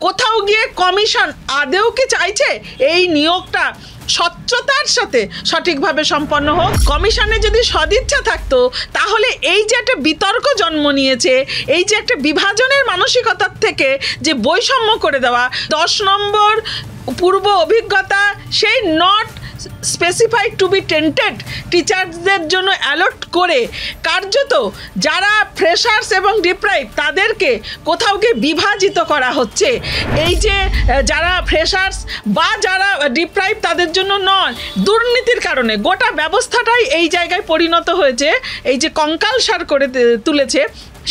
কোথাও গিয়ে কমিশন আদেও কি চাইছে এই নিয়োগটা স্বচ্ছতার সাথে সঠিকভাবে সম্পন্ন হোক? কমিশনে যদি সদিচ্ছা থাকতো তাহলে এই যে একটা বিতর্ক জন্ম নিয়েছে, এই যে একটা বিভাজনের মানসিকতার থেকে যে বৈষম্য করে দেওয়া, 10 নম্বর পূর্ব অভিজ্ঞতা সেই not specified to be tented টিচারদের জন্য অ্যালট করে কার্যত যারা ফ্রেশার্স এবং ডিপ্রাইভ তাদেরকে কোথাও গিয়ে বিভাজিত করা হচ্ছে। এই যে যারা ফ্রেশার্স বা যারা ডিপ্রাইভ তাদের জন্য নয়, দুর্নীতির কারণে গোটা ব্যবস্থাটাই এই জায়গায় পরিণত হয়েছে, এই যে কঙ্কালসার করে তুলেছে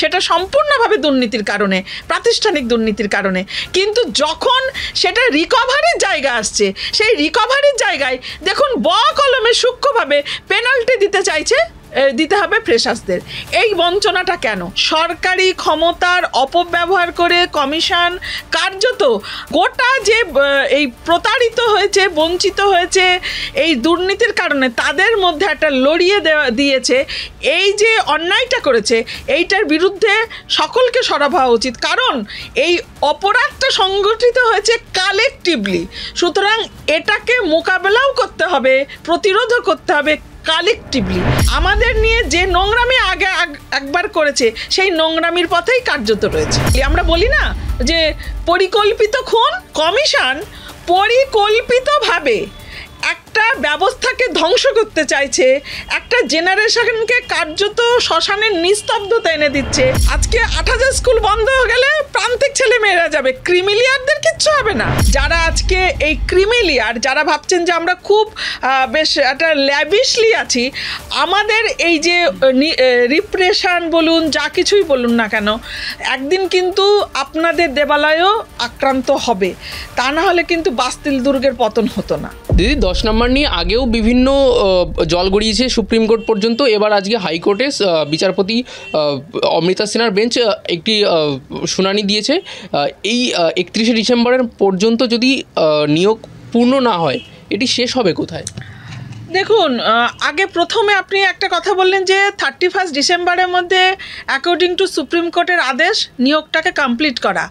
সেটা সম্পূর্ণভাবে দুর্নীতির কারণে, প্রাতিষ্ঠানিক দুর্নীতির কারণে। কিন্তু যখন সেটা রিকভারির জায়গা আসছে, সেই রিকভারির জায়গায় দেখুন কলমে সূক্ষ্মভাবে পেনাল্টি দিতে হবে ফ্রেশার্সদের। এই বঞ্চনাটা কেন? সরকারি ক্ষমতার অপব্যবহার করে কমিশন কার্যত গোটা যে এই প্রতারিত হয়েছে, বঞ্চিত হয়েছে এই দুর্নীতির কারণে তাদের মধ্যে একটা লড়িয়ে দিয়েছে। এই যে অন্যায়টা করেছে এইটার বিরুদ্ধে সকলকে সরব হওয়া উচিত, কারণ এই অপরাধটা সংগঠিত হয়েছে কালেকটিভলি। সুতরাং এটাকে মোকাবেলাও করতে হবে, প্রতিরোধও করতে হবে কালেকটিভলি। আমাদের নিয়ে যে নোংরামি আগে একবার করেছে সেই নোংরামির পথেই কার্যত রয়েছে। আমরা বলি না যে পরিকল্পিত খুন? কমিশন পরিকল্পিতভাবে একটা ব্যবস্থাকে ধ্বংস করতে চাইছে, একটা জেনারেশনকে কার্যত শ্মশানের নিস্তব্ধতা এনে দিচ্ছে। আজকে 8000 স্কুল বন্ধ হয়ে গেলে প্রান্তিক ছেলে মেয়েরা যাবে, ক্রিমিলিয়ারদের কিচ্ছু হবে না। যারা আজকে এই ক্রিমিলিয়ার, যারা ভাবছেন যে আমরা খুব বেশ একটা ল্যাভিশলি আছি, আমাদের এই যে রিপ্রেশন বলুন, যা কিছুই বলুন না কেন, একদিন কিন্তু আপনাদের দেবালয়ও আক্রান্ত হবে। তা না হলে কিন্তু বাস্তিল দুর্গের পতন হতো না। দিদি, 10 নম্বর নিয়ে আগেও বিভিন্ন জল গড়িয়েছে সুপ্রিম কোর্ট পর্যন্ত। এবার আজকে হাইকোর্টে বিচারপতি অমৃতা সিনহার বেঞ্চ একটি শুনানি দিয়েছে। এই 31শে ডিসেম্বরের পর্যন্ত যদি নিয়োগ পূর্ণ না হয়, এটি শেষ হবে কোথায়? দেখুন, আগে প্রথমে আপনি একটা কথা বললেন যে 31 ডিসেম্বরের মধ্যে অ্যাকর্ডিং টু সুপ্রিম কোর্টের আদেশ নিয়োগটাকে কমপ্লিট করা।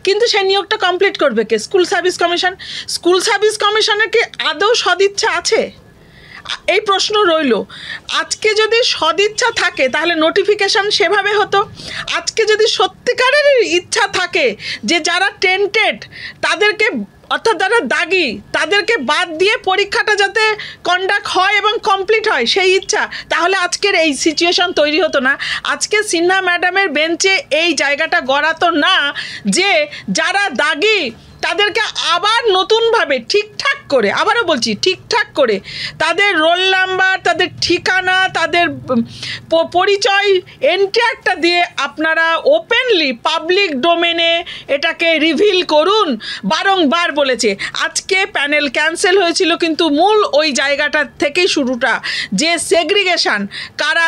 কিন্তু সেই নিয়োগটা কমপ্লিট করবে কে? School service commission. School service কমিশনের কি আদৌ সদিচ্ছা আছে? এই প্রশ্ন রইল। আজকে যদি সদিচ্ছা থাকে তাহলে নোটিফিকেশন সেভাবে হতো। আজকে যদি সত্যিকারের ইচ্ছা থাকে যে যারা টেন্টেড তাদেরকে, অর্থাৎ যারা দাগি তাদেরকে বাদ দিয়ে পরীক্ষাটা যাতে কন্ডাক্ট হয় এবং কমপ্লিট হয়, সেই ইচ্ছা, তাহলে আজকের এই সিচুয়েশন তৈরি হতো না। আজকে সিনহা ম্যাডামের বেঞ্চে এই জায়গাটা গড়াতো না যে যারা দাগি তাদেরকে আবার নতুনভাবে ঠিকঠাক করে, আবারও বলছি ঠিকঠাক করে তাদের রোল নাম্বার, তাদের ঠিকানা, তাদের পরিচয় এন্ট্রিটা দিয়ে আপনারা ওপেনলি পাবলিক ডোমেনে এটাকে রিভিল করুন। বারংবার বলেছে। আজকে প্যানেল ক্যান্সেল হয়েছিল, কিন্তু মূল ওই জায়গাটা থেকেই শুরুটা, যে সেগ্রিগেশন, কারা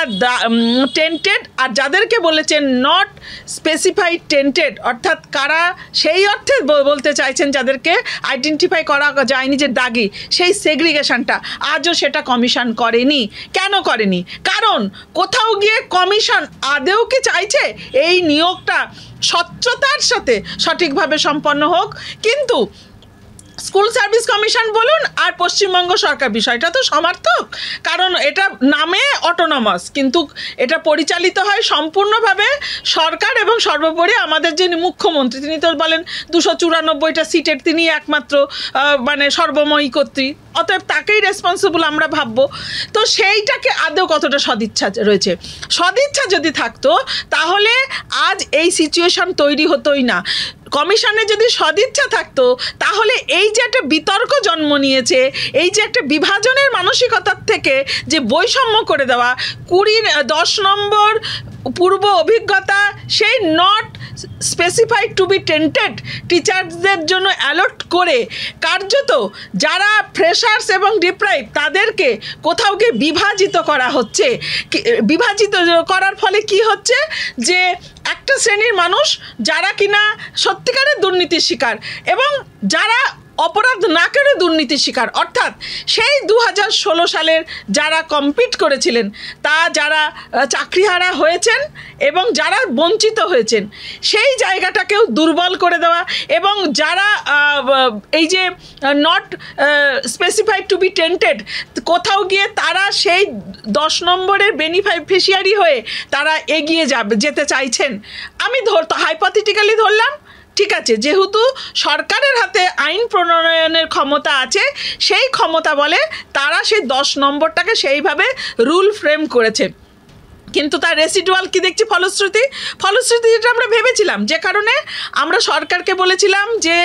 টেন্টেড আর যাদেরকে বলেছেন নট স্পেসিফাইড টেন্টেড, অর্থাৎ কারা সেই অর্থে বলতে চাইছেন যাদেরকে আইডেন্টিফাই করা যায়নি যে দাগি, সেই সেগ্রিগেশনটা আজও সেটা কমিশন করেনি। কেন করেনি? কারণ কোথাও গিয়ে কমিশন আদেও কি চাইছে এই নিয়োগটা স্বচ্ছতার সাথে সঠিকভাবে সম্পন্ন হোক? কিন্তু স্কুল সার্ভিস কমিশন বলুন আর পশ্চিমবঙ্গ সরকার, বিষয়টা তো সমার্থক, কারণ এটা নামে অটোনমাস, কিন্তু এটা পরিচালিত হয় সম্পূর্ণভাবে সরকার এবং সর্বোপরি আমাদের যিনি মুখ্যমন্ত্রী তিনি তো বলেন 294টা সিটের তিনি একমাত্র মানে সর্বময়ী কর্ত্রী, অতএব তাকেই রেসপন্সিবল আমরা ভাববো। তো সেইটাকে আদৌ কতটা সদিচ্ছা রয়েছে? সদিচ্ছা যদি থাকতো তাহলে আজ এই সিচুয়েশন তৈরি হতোই না। কমিশনে যদি সদিচ্ছা থাকতো তাহলে এই যে একটা বিতর্ক জন্ম নিয়েছে, এই যে একটা বিভাজনের মানসিকতার থেকে যে বৈষম্য করে দেওয়া, 10 নম্বর পূর্ব অভিজ্ঞতা সেই not specified to be tented টিচারদের জন্য অ্যালট করে কার্যত যারা ফ্রেশার্স এবং ডিপ্রাইভ তাদেরকে কোথাও গিয়ে বিভাজিত করা হচ্ছে। বিভাজিত করার ফলে কি হচ্ছে যে একটা শ্রেণীর মানুষ যারা কিনা সত্যিকারের দুর্নীতির শিকার এবং যারা অপরাধ না করে দুর্নীতির শিকার, অর্থাৎ সেই 2016 সালের যারা কম্পিট করেছিলেন, তা যারা চাকরিহারা হয়েছেন এবং যারা বঞ্চিত হয়েছেন, সেই জায়গাটাকেও দুর্বল করে দেওয়া, এবং যারা এই যে not specified to be tented, কোথাও গিয়ে তারা সেই 10 নম্বরের বেনিফিশিয়ারি হয়ে তারা এগিয়ে যেতে চাইছেন। আমি হাইপোথেটিক্যালি ধরলাম, ঠিক আছে, যেহেতু সরকারের হাতে আইন প্রণয়নের ক্ষমতা আছে, সেই ক্ষমতা বলে তারা সেই 10 নম্বরটাকে সেইভাবে রুল ফ্রেম করেছে। কিন্তু তার রেসিডুয়াল কি দেখছি ফলশ্রুতি যেটা আমরা ভেবেছিলাম, যে কারণে আমরা সরকারকে বলেছিলাম যে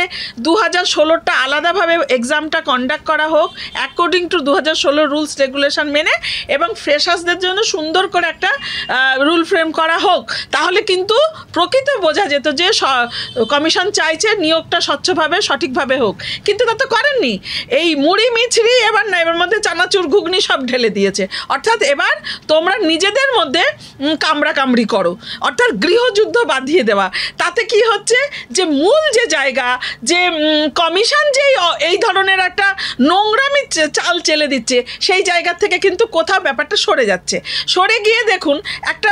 2016টা আলাদাভাবে এক্সামটা কন্ডাক্ট করা হোক অ্যাকর্ডিং টু 2016 রুলস রেগুলেশন মেনে, এবং ফ্রেশার্সদের জন্য সুন্দর করে একটা রুল ফ্রেম করা হোক। তাহলে কিন্তু প্রকৃত বোঝা যেত যে কমিশন চাইছে নিয়োগটা স্বচ্ছভাবে সঠিকভাবে হোক, কিন্তু তা তো করেননি। এই মুড়ি মিছরি এবার না, এবার মধ্যে চানাচুর ঘুগনি সব ঢেলে দিয়েছে। অর্থাৎ এবার তোমরা নিজেদের মধ্যে কামড়াকামড়ি করো, অর্থাৎ গৃহযুদ্ধ বাঁধিয়ে দেওয়া। তাতে কি হচ্ছে যে মূল যে জায়গা, যে কমিশন যেই এই ধরনের একটা নোংরামি চাল চেলে দিচ্ছে, সেই জায়গা থেকে কিন্তু কোথাও ব্যাপারটা সরে যাচ্ছে। সরে গিয়ে দেখুন একটা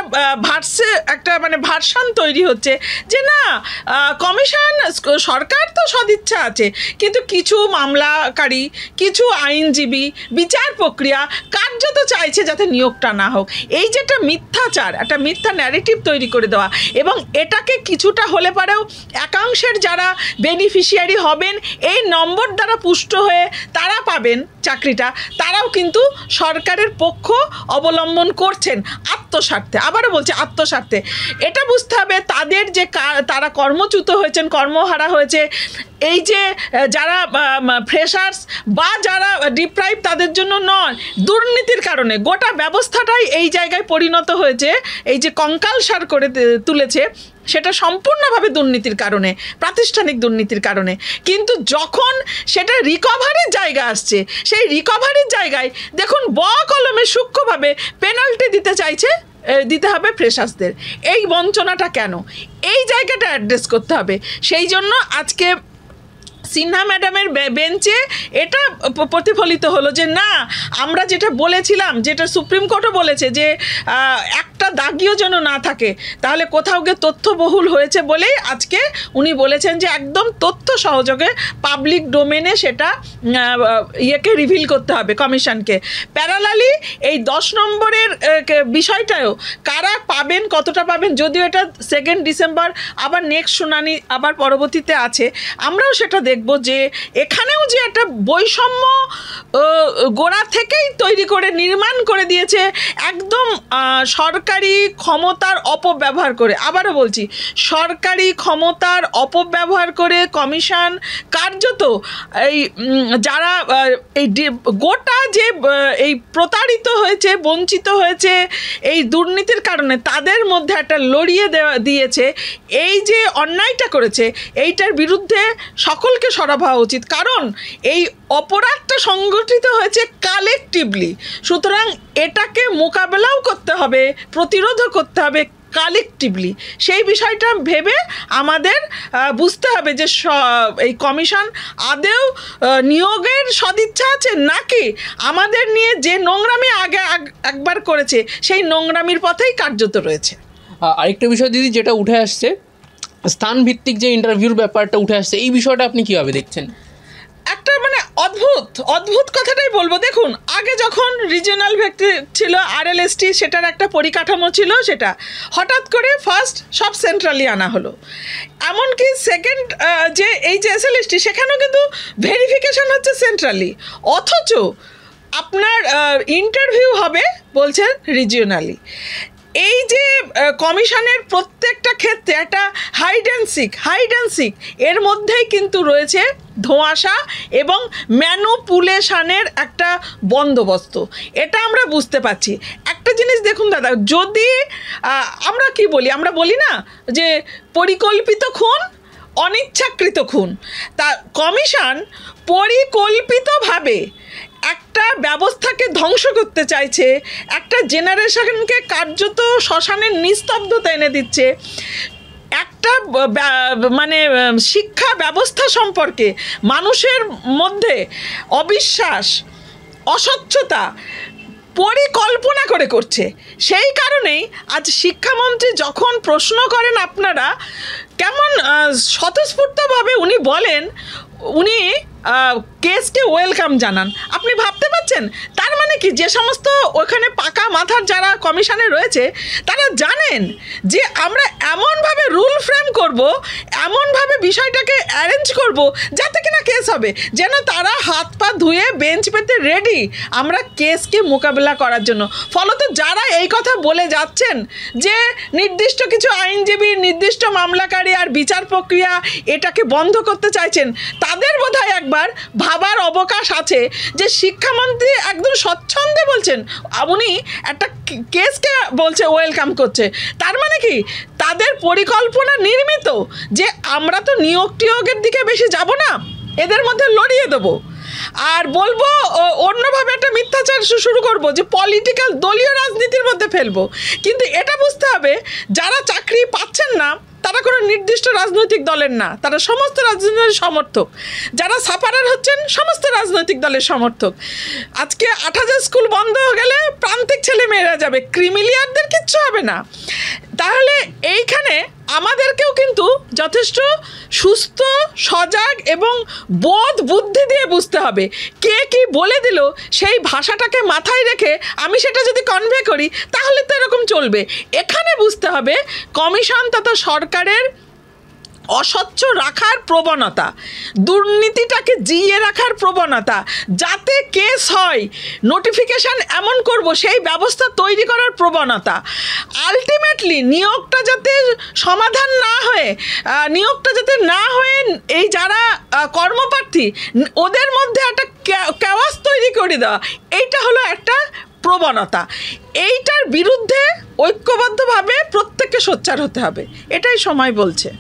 ভার্সান তৈরি হচ্ছে যে না, কমিশন, সরকার তো সদিচ্ছা আছে, কিন্তু কিছু মামলাকারী, কিছু আইনজীবী, বিচার প্রক্রিয়া কার্যত চাইছে যাতে নিয়োগটা না হোক। এই যেটা মিথ্যাচার, একটা মিথ্যা ন্যারেটিভ তৈরি করে দেওয়া, এবং এটাকে কিছুটা হলে পরেও একাংশের যারা বেনিফিশিয়ারি হবেন এই নম্বর দ্বারা পুষ্ট হয়ে তারা পাবেন চাকরিটা, তারাও কিন্তু সরকারের পক্ষ অবলম্বন করছেন আত্মস্বার্থে। আবারও বলছি আত্মস্বার্থে। এটা বুঝতে হবে তাদের যে তারা কর্মচ্যুত হয়েছেন, কর্মহারা হয়েছে, এই যে যারা ফ্রেশার্স বা যারা ডিপ্রাইভ, তাদের জন্য নয়, দুর্নীতির কারণে গোটা ব্যবস্থাটাই এই জায়গায় পরিণত হয়েছে, এই যে কঙ্কালসার করে তুলেছে, সেটা সম্পূর্ণভাবে দুর্নীতির কারণে, প্রাতিষ্ঠানিক দুর্নীতির কারণে। কিন্তু যখন সেটা রিকভারির জায়গা আসছে, সেই রিকভারির জায়গায় দেখুন কলমে সূক্ষ্মভাবে পেনাল্টি দিতে হবে ফ্রেশার্সদের। এই বঞ্চনাটা কেন, এই জায়গাটা অ্যাড্রেস করতে হবে। সেই জন্য আজকে সিনহা ম্যাডামের বেঞ্চে এটা প্রতিফলিত হলো যে না, আমরা যেটা বলেছিলাম, যেটা সুপ্রিম কোর্টও বলেছে যে একটা দাগিও যেন না থাকে, তাহলে কোথাও গিয়ে তথ্যবহুল হয়েছে বলেই আজকে উনি বলেছেন যে একদম তথ্য সহযোগে পাবলিক ডোমেনে সেটা রিভিল করতে হবে কমিশনকে। প্যারালালি এই 10 নম্বরের বিষয়টাও কারা পাবেন, কতটা পাবেন, যদিও এটা 2 ডিসেম্বর আবার নেক্সট শুনানি আবার পরবর্তীতে আছে, আমরাও সেটা দেখব যে এখানেও যে একটা বৈষম্য গোড়া থেকেই তৈরি করে নির্মাণ করে দিয়েছে, একদম সরকারি ক্ষমতার অপব্যবহার করে। আবারও বলছি, সরকারি ক্ষমতার অপব্যবহার করে কমিশন কার্যত এই যারা এই গোটা যে এই প্রতারিত হয়েছে, বঞ্চিত হয়েছে এই দুর্নীতির কারণে, তাদের মধ্যে একটা লড়িয়ে দিয়েছে। এই যে অন্যায়টা করেছে, এইটার বিরুদ্ধে সকলকে সরব হওয়া উচিত, কারণ এই অপরাধটা সংগঠিত হয়েছে কালেকটিভলি। সুতরাং এটাকে মোকাবেলাও করতে হবে, প্রতিরোধও করতে হবে কালেকটিভলি। সেই বিষয়টা ভেবে আমাদের বুঝতে হবে যে এই কমিশন আদেও নিয়োগের সদিচ্ছা আছে, নাকি আমাদের নিয়ে যে নোংরামি আগে একবার করেছে সেই নোংরামির পথেই কার্যত রয়েছে। আরেকটা বিষয় দিদি যেটা উঠে আসছে, স্থানভিত্তিক যে ইন্টারভিউর ব্যাপারটা উঠে আসছে, এই বিষয়টা আপনি কীভাবে দেখছেন? একটা অদ্ভুত কথাটাই বলবো। দেখুন, আগে যখন রিজিওনাল ভিত্তি ছিল RLST, সেটার একটা পরিকাঠামো ছিল, সেটা হঠাৎ করে ফার্স্ট সব সেন্ট্রালি আনা হলো। এমনকি সেকেন্ড যে এই যে SLST, সেখানেও কিন্তু ভেরিফিকেশন হচ্ছে সেন্ট্রালি, অথচ আপনার ইন্টারভিউ হবে বলছেন রিজিওনালি। এই যে কমিশনের প্রত্যেকটা ক্ষেত্রে একটা হাইড অ্যান্ড সিক এর মধ্যেই কিন্তু রয়েছে ধোঁয়াশা এবং ম্যানুপুলেশনের একটা বন্দোবস্ত। এটা আমরা বুঝতে পারছি। একটা জিনিস দেখুন দাদা, যদি আমরা কি বলি, আমরা বলি না যে পরিকল্পিত খুন, অনিচ্ছাকৃত খুন, তা কমিশন পরিকল্পিতভাবে একটা ব্যবস্থাকে ধ্বংস করতে চাইছে, একটা জেনারেশনকে কার্যত শ্মশানের নিস্তব্ধতা এনে দিচ্ছে। একটা মানে শিক্ষা ব্যবস্থা সম্পর্কে মানুষের মধ্যে অবিশ্বাস, অস্বচ্ছতা পরিকল্পনা করে করছে। সেই কারণেই আজ শিক্ষামন্ত্রী যখন প্রশ্ন করেন আপনারা কেমন স্বতঃস্ফূর্তভাবে উনি বলেন, উনি কেসকে ওয়েলকাম জানান। আপনি ভাবতে পারছেন তার মানে কি, যে সমস্ত ওখানে পাকা মাথার যারা কমিশনে রয়েছে তারা জানেন যে আমরা এমনভাবে রুল ফ্রেম করব, এমনভাবে বিষয়টাকে অ্যারেঞ্জ করব যাতে কিনা কেস হবে, যেন তারা হাত পা ধুয়ে বেঞ্চ পেতে রেডি আমরা কেসকে মোকাবেলা করার জন্য। ফলত যারা এই কথা বলে যাচ্ছেন যে নির্দিষ্ট কিছু আইনজীবী, নির্দিষ্ট মামলাকারী আর বিচার প্রক্রিয়া এটাকে বন্ধ করতে চাইছেন, তাদের বোধহয় একবার ভাবার অবকাশ আছে যে শিক্ষামন্ত্রী একদম স্বচ্ছন্দে বলছেন, উনি একটা কেসকে বলছে ওয়েলকাম করছে। তার মানে কি তাদের পরিকল্পনা নির্মিত যে আমরা তো নিয়োগ টিয়োগের দিকে বেশি যাব না, এদের মধ্যে লড়িয়ে দেবো আর বলবো অন্যভাবে একটা মিথ্যাচার শুরু করব যে পলিটিক্যাল দলীয় রাজনীতির মধ্যে ফেলবো। কিন্তু এটা বুঝতে হবে যারা চাকরি পাচ্ছেন না তারা কোনো নির্দিষ্ট রাজনৈতিক দলের না, তারা সমস্ত রাজনৈতিক সমর্থক। যারা সাপারার হচ্ছেন সমস্ত রাজনৈতিক দলের সমর্থক। আজকে 8,000 স্কুল বন্ধ হয়ে গেলে প্রান্তিক ছেলে মেয়েরা যাবে, ক্রিমিলিয়ারদের কিচ্ছু হবে না। তাহলে এইখানে আমাদেরকেও কিন্তু যথেষ্ট সুস্থ, সজাগ এবং বোধ বুদ্ধি দিয়ে বুঝতে হবে কে কি বলে দিল সেই ভাষাটাকে মাথায় রেখে আমি সেটা যদি কনভে করি তাহলে তো এরকম চলবে। এখানে বুঝতে হবে কমিশন তথা সরকারের অস্বচ্ছ রাখার প্রবণতা, দুর্নীতিটাকে জিইয়ে রাখার প্রবণতা, যাতে কেস হয় নোটিফিকেশান এমন করব সেই ব্যবস্থা তৈরি করার প্রবণতা, আলটিমেটলি নিয়োগটা যাতে সমাধান না হয়ে, নিয়োগটা যাতে না হয়ে এই যারা কর্মপ্রার্থী ওদের মধ্যে একটা কেওয়াস তৈরি করে দেওয়া, এইটা হলো একটা প্রবণতা। এইটার বিরুদ্ধে ঐক্যবদ্ধভাবে প্রত্যেককে সোচ্চার হতে হবে, এটাই সময় বলছে।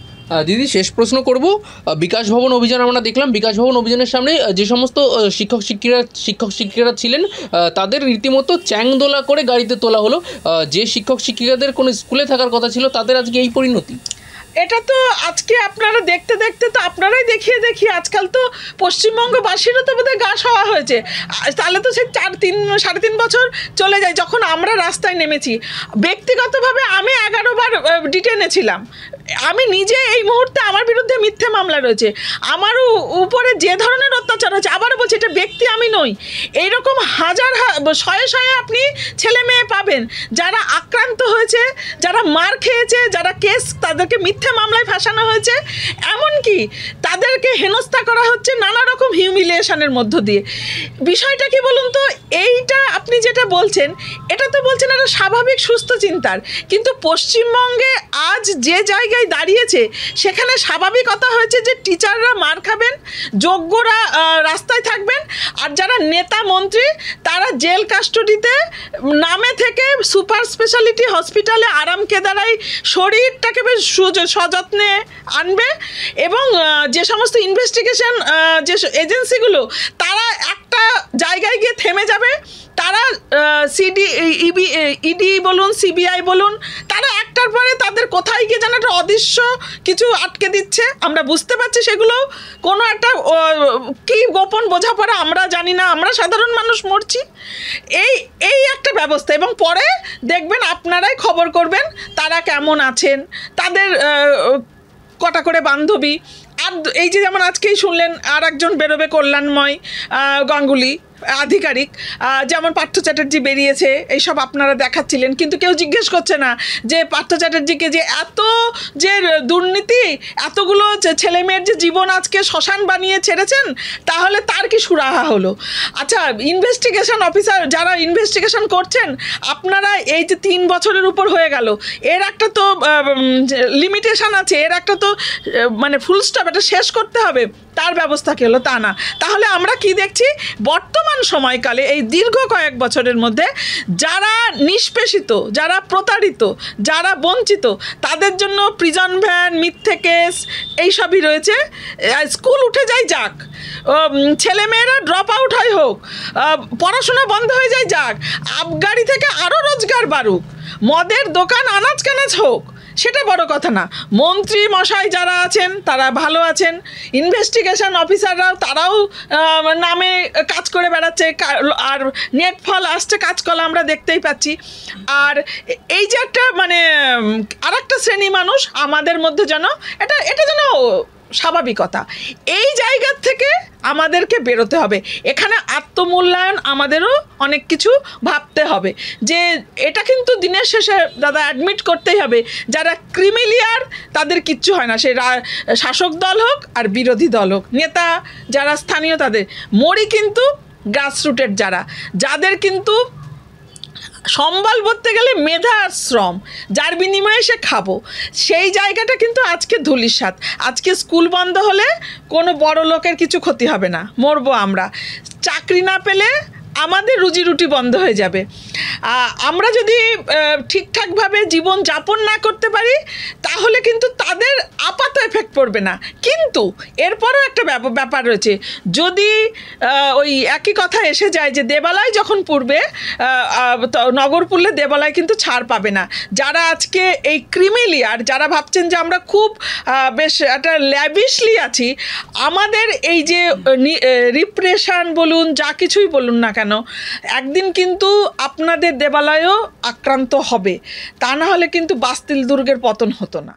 দিদি, শেষ প্রশ্ন করব। বিকাশ ভবন অভিযান আমরা দেখলাম, বিকাশ ভবন অভিযানের সামনে যে সমস্ত শিক্ষক শিক্ষিকারা ছিলেন তাদের রীতিমতো চ্যাংদোলা করে গাড়িতে তোলা হলো। যে শিক্ষক শিক্ষিকাদের কোনো স্কুলে থাকার কথা ছিল তাদের আজকে এই পরিণতি। এটা তো আজকে আপনারা দেখতে দেখতে তো আপনারাই দেখিয়ে আজকাল তো পশ্চিমবঙ্গবাসীরও তো বোধহয় গা সওয়া হয়েছে। তাহলে তো সে 3.5 বছর চলে যায় যখন আমরা রাস্তায় নেমেছি। ব্যক্তিগতভাবে আমি 11 বার ডিটেনে ছিলাম। আমি নিজে এই মুহূর্তে আমার বিরুদ্ধে মিথ্যে মামলা রয়েছে, আমার উপরে যে ধরনের অত্যাচার হয়েছে, আবারও বলছি এটা ব্যক্তি আমি নই, এইরকম হাজার শয়ে আপনি ছেলে মেয়ে পাবেন যারা আক্রান্ত হয়েছে, যারা মার খেয়েছে, যারা কেস তাদেরকে মিথ্যে মামলায় ফাঁসানো হয়েছে, এমনকি তাদেরকে হেনস্থা করা হচ্ছে নানা রকম হিউমিলিয়েশনের মধ্য দিয়ে। বিষয়টা কি বলুন তো, এইটা আপনি যেটা বলছেন এটা তো বলছেন একটা স্বাভাবিক সুস্থ চিন্তার, কিন্তু পশ্চিমবঙ্গে আজ যে জায়গায় দাঁড়িয়েছে সেখানে স্বাভাবিকতা হয়েছে যে টিচাররা মার খাবেন, যোগ্যরা রাস্তায় থাকবেন, আর যারা নেতা মন্ত্রী তারা জেল কাস্টডিতে নামে থেকে সুপার স্পেশালিটি হসপিটালে আরাম কেদারায় শরীরটাকে বেশ সযত্নে আনবে, এবং যে সমস্ত ইনভেস্টিগেশন যে এজেন্সিগুলো তারা একটা জায়গায় গিয়ে থেমে যাবে, তারা ইডি বলুন, সিবিআই বলুন, তারা একটার পরে তাদের কোথায় গিয়ে যেন একটা অদৃশ্য কিছু আটকে দিচ্ছে। আমরা বুঝতে পারছি সেগুলো কোনো একটা কি গোপন বোঝাপড়া আমরা জানি না, আমরা সাধারণ মানুষ মরছি। এই একটা ব্যবস্থা, এবং পরে দেখবেন আপনারাই খবর করবেন তারা কেমন আছেন, তাদের কটা করে বান্ধবী। আর এই যে যেমন আজকেই শুনলেন আর একজন বেরোবে, কল্যাণময় গাঙ্গুলি আধিকারিক, যেমন পার্থ চ্যাটার্জি বেরিয়েছে, এইসব আপনারা দেখাচ্ছিলেন, কিন্তু কেউ জিজ্ঞেস করছে না যে পার্থ চ্যাটার্জিকে যে এত যে দুর্নীতি, এতগুলো ছেলে মেয়ের যে জীবন আজকে শ্মশান বানিয়ে ছেড়েছেন, তাহলে তার কি সুরাহা হলো? আচ্ছা, ইনভেস্টিগেশন অফিসার যারা ইনভেস্টিগেশন করছেন, আপনারা এই যে 3 বছরের উপর হয়ে গেল, এর একটা তো লিমিটেশন আছে, এর একটা তো মানে ফুল স্টপ, এটা শেষ করতে হবে, তার ব্যবস্থা কি হলো? তা না। তাহলে আমরা কি দেখছি, বর্তমান সময়কালে এই দীর্ঘ কয়েক বছরের মধ্যে যারা নিষ্পেষিত, যারা প্রতারিত, যারা বঞ্চিত, তাদের জন্য প্রিজন ভ্যান, মিথ্যে কেস এইসবই রয়েছে। স্কুল উঠে যায় যাক, ছেলেমেয়েরা ড্রপ আউট হয় হোক, পড়াশোনা বন্ধ হয়ে যায় যাক, আবগারি থেকে আরও রোজগার বাড়ুক, মদের দোকান আনাজ কানাজ হোক, সেটা বড় কথা না। মন্ত্রী মশাই যারা আছেন তারা ভালো আছেন, ইনভেস্টিগেশন অফিসাররাও তারাও নামে কাজ করে বেড়াচ্ছে, আর নেট ফল আসছে কাজকলা আমরা দেখতেই পাচ্ছি। আর এই যে একটা মানে আর একটা শ্রেণী মানুষ আমাদের মধ্যে যেন এটা যেন স্বাভাবিকতা, এই জায়গার থেকে আমাদেরকে বেরোতে হবে। এখানে আত্মমূল্যায়ন আমাদেরও অনেক কিছু ভাবতে হবে, যে এটা কিন্তু দিনের শেষে দাদা অ্যাডমিট করতেই হবে, যারা ক্রিমিলিয়ার তাদের কিচ্ছু হয় না, সে শাসক দল হোক আর বিরোধী দল হোক, নেতা যারা স্থানীয় তাদের মরি, কিন্তু গ্রাসরুটের যাদের কিন্তু সম্বল বলতে গেলে মেধা আর শ্রম, যার বিনিময়ে সে খাবো, সেই জায়গাটা কিন্তু আজকে ধূলিসাৎ। আজকে স্কুল বন্ধ হলে কোনো বড় লোকের কিছু ক্ষতি হবে না, মরবো আমরা। চাকরি না পেলে আমাদের রুজি রুটি বন্ধ হয়ে যাবে। আমরা যদি ঠিকঠাকভাবে জীবন যাপন না করতে পারি তাহলে কিন্তু তাদের আপাত এফেক্ট পড়বে না, কিন্তু এরপরও একটা ব্যাপার রয়েছে। যদি ওই একই কথা এসে যায় যে দেবালয় যখন পুড়বে, নগর পুড়লে দেবালয় কিন্তু ছাড় পাবে না। যারা আজকে এই ক্রিমিলিয়ার, যারা ভাবছেন যে আমরা খুব বেশ একটা ল্যাভিশলি আছি, আমাদের এই যে রিপ্রেশন বলুন, যা কিছুই বলুন না কেন, একদিন কিন্তু আপনাদের দেবালয়ও আক্রান্ত হবে, তা না হলে কিন্তু বাস্তিল দুর্গের পতন হতো না।